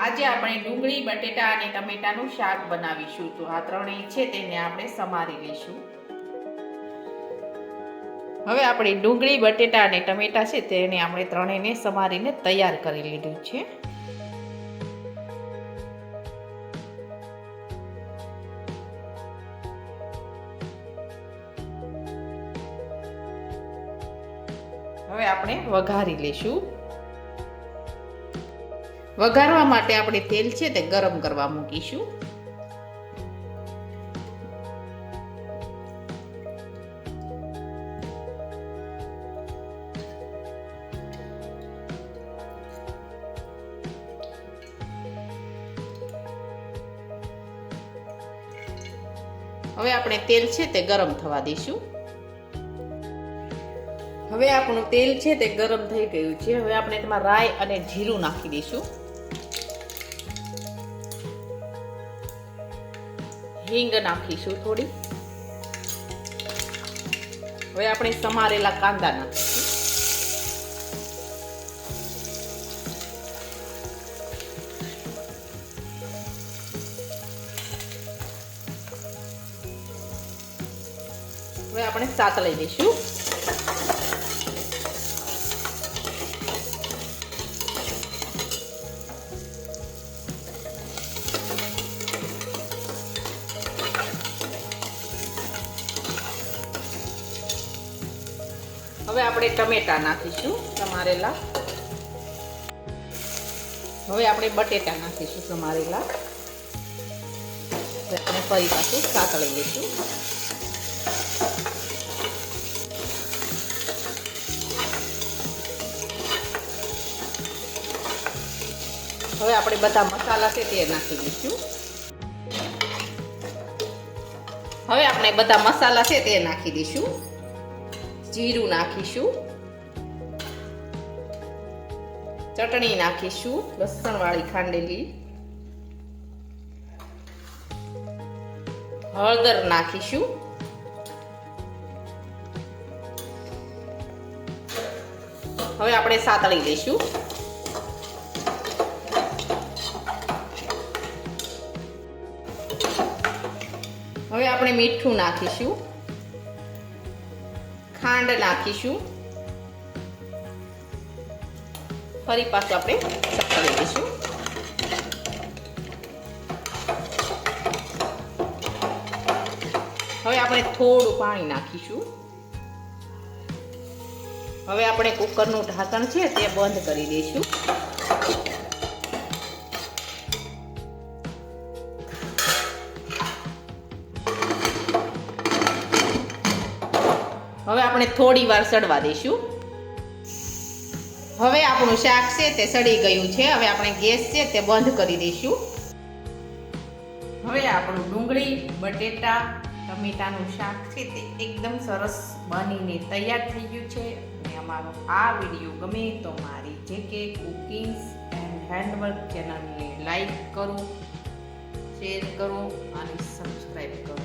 આજે આપણે ડુંગળી બટેટા અને ટમેટાનું શાક બનાવીશું. તો આ ત્રણેય છે તેને આપણે સમારી લઈશું. હવે આપણે ડુંગળી બટેટા અને ટમેટા છે તેને આપણે ત્રણેયને સમારીને તૈયાર કરી લીધું છે. હવે આપણે વઘારી લઈશું. વઘારવા માટે આપણે તેલ છે તે ગરમ કરવા મૂકીશું. હવે આપણે તેલ છે તે ગરમ થવા દઈશું. હવે આપણું તેલ છે તે ગરમ થઈ ગયું છે. હવે આપણે તેમાં રાઈ અને જીરું નાખી દઈશું. હિંગ નાખીશું થોડી. હવે આપણે સમારેલા કાંદા નાખીશું. હવે આપણે સાતળી દઈશું. હવે આપણે ટમેટા નાખીશું સમારેલા. હવે આપણે બટેટા નાખીશું સમારેલા. આપણે ફરી પાછું સાતળી લઈશું. હવે આપણે બધા મસાલા છે તે નાખી દઈશું. હવે આપણે બધા મસાલા છે તે નાખી દઈશું. જીરું નાખીશું. ચટણી નાખીશું લસણ વાળી ખાંડેલી. હળદર નાખીશું. હવે આપણે સાતળી લઈશું. હવે આપણે મીઠું નાખીશું. ખાંડ નાખીશું. ફરી પાછું આપણે સાતળી દઈશું. હવે આપણે થોડું પાણી નાખીશું. હવે આપણે કુકરનું ઢાંકણ છે તે બંધ કરી દઈશું. હવે આપણે થોડી વાર સડવા દઈશું. હવે આપણું શાક છે તે સડી ગયું છે. હવે આપણે ગેસ છે તે બંધ કરી દઈશું. હવે આપણું ડુંગળી બટેટા ટમેટાનું શાક છે તે એકદમ સરસ બનીને તૈયાર થઈ ગયું છે. અને અમારો આ વિડીયો ગમે તો મારી જેકે કુકિંગ્સ એન્ડ હેન્ડવર્ક ચેનલને લાઈક કરો, શેર કરો અને સબસ્ક્રાઈબ કરો.